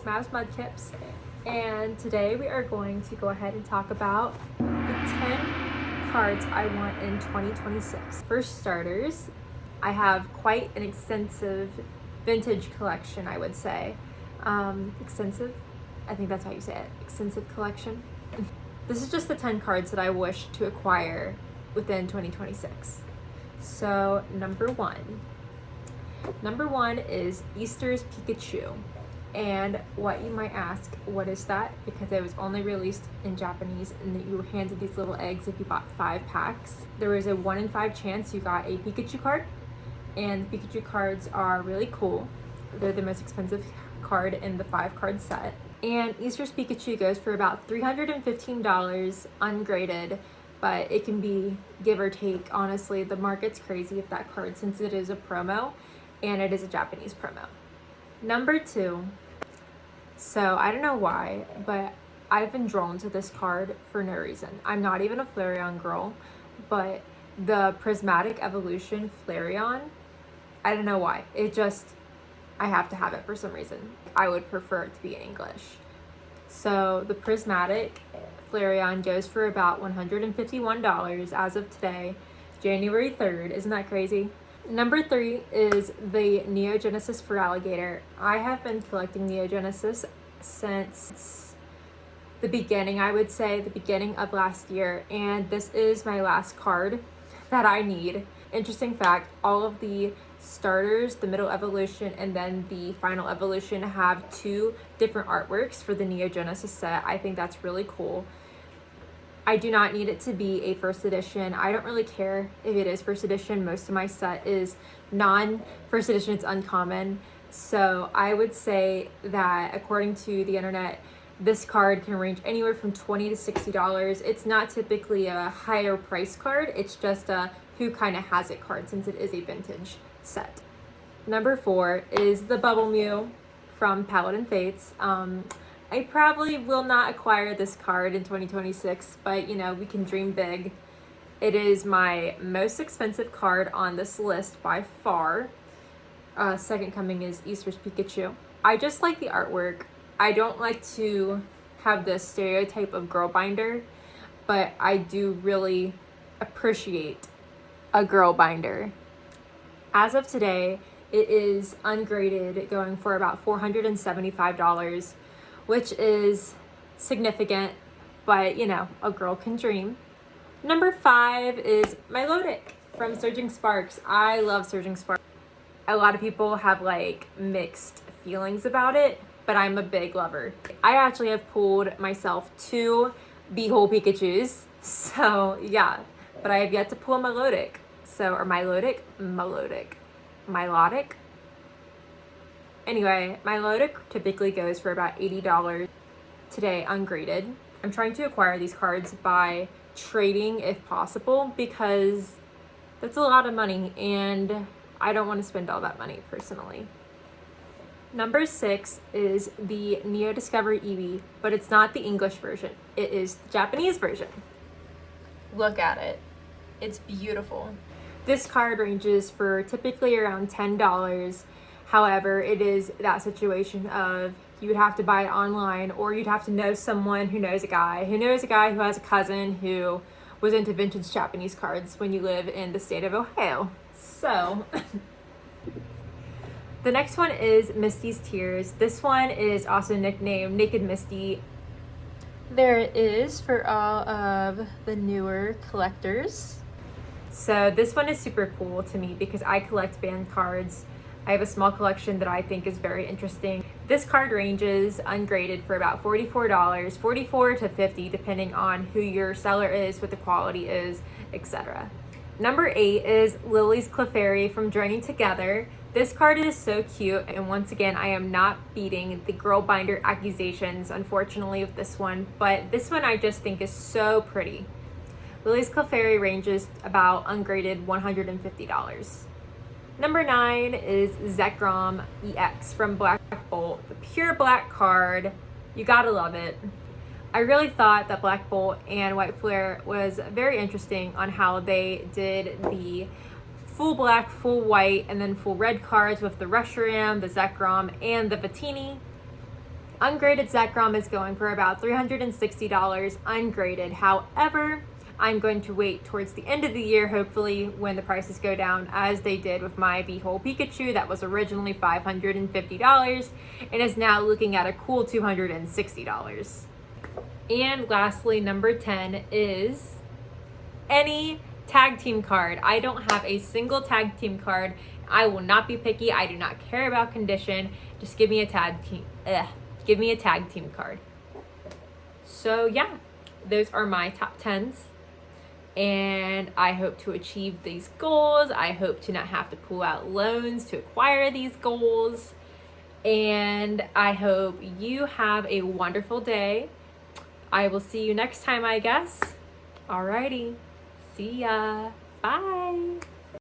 Mavs Mudkips, and today we are going to go ahead and talk about the 10 cards I want in 2026. For starters, I have quite an extensive vintage collection, I would say. Extensive? I think that's how you say it. Extensive collection. This is just the 10 cards that I wish to acquire within 2026. So, number one is Easter's Pikachu. And what you might ask, what is that? Because it was only released in Japanese and that you were handed these little eggs if you bought 5 packs. There was a 1 in 5 chance you got a Pikachu card, and the Pikachu cards are really cool. They're the most expensive card in the 5 card set. And Easter's Pikachu goes for about $315 ungraded, but it can be give or take. Honestly, the market's crazy with that card since it is a promo and it is a Japanese promo. Number 2, so I don't know why, but I've been drawn to this card for no reason. I'm not even a Flareon girl, but the Prismatic Evolution Flareon, I don't know why. I have to have it for some reason. I would prefer it to be in English. So the Prismatic Flareon goes for about $151 as of today, January 3rd. Isn't that crazy? Number 3 is the Neo Genesis Feraligatr. I have been collecting Neo Genesis since the beginning, I would say, the beginning of last year, and this is my last card that I need. Interesting fact, all of the starters, the middle evolution, and then the final evolution have 2 different artworks for the Neo Genesis set. I think that's really cool. I do not need it to be a first edition. I don't really care if it is first edition. Most of my set is non-first edition. It's uncommon. So I would say that according to the internet, this card can range anywhere from $20 to $60. It's not typically a higher price card. It's just a who kind of has it card since it is a vintage set. Number 4 is the Bubble Mew from Paladin Fates. I probably will not acquire this card in 2026, but we can dream big. It is my most expensive card on this list by far. Second coming is Easter's Pikachu. I just like the artwork. I don't like to have this stereotype of girl binder, but I do really appreciate a girl binder. As of today, it is ungraded, going for about $475, which is significant, but a girl can dream. Number 5 is Milotic from Surging Sparks. I love Surging Sparks. A lot of people have mixed feelings about it, but I'm a big lover. I actually have pulled myself 2 Beehole Pikachus, so yeah, but I have yet to pull a Milotic. Milotic. Anyway, Milotic typically goes for about $80 today, ungraded. I'm trying to acquire these cards by trading if possible because that's a lot of money and I don't want to spend all that money personally. Number 6 is the Neo Discovery Eevee, but it's not the English version. It is the Japanese version. Look at it. It's beautiful. This card ranges for typically around $10. However, it is that situation of you would have to buy it online, or you'd have to know someone who knows a guy who has a cousin who was into vintage Japanese cards when you live in the state of Ohio. So, the next one is Misty's Tears. This one is also nicknamed Naked Misty. There it is for all of the newer collectors. So this one is super cool to me because I collect band cards. I have a small collection that I think is very interesting. This card ranges ungraded for about $44, $44 to $50, depending on who your seller is, what the quality is, etc. Number 8 is Lily's Clefairy from Journey Together. This card is so cute, and once again, I am not beating the girl binder accusations, unfortunately, with this one, but this one I just think is so pretty. Lily's Clefairy ranges about ungraded $150. Number 9 is Zekrom EX from Black Bolt, the pure black card. You gotta love it. I really thought that Black Bolt and White Flare was very interesting on how they did the full black, full white, and then full red cards with the Reshiram, the Zekrom, and the Victini. Ungraded Zekrom is going for about $360 ungraded. However, I'm going to wait towards the end of the year, hopefully, when the prices go down, as they did with my V-Hole Pikachu that was originally $550 and is now looking at a cool $260. And lastly, number 10 is any tag team card. I don't have a single tag team card. I will not be picky. I do not care about condition. Just give me a tag team. Give me a tag team card. So yeah, those are my top 10s. And I hope to achieve these goals. I hope to not have to pull out loans to acquire these goals. And I hope you have a wonderful day. I will see you next time, I guess. Alrighty. See ya. Bye.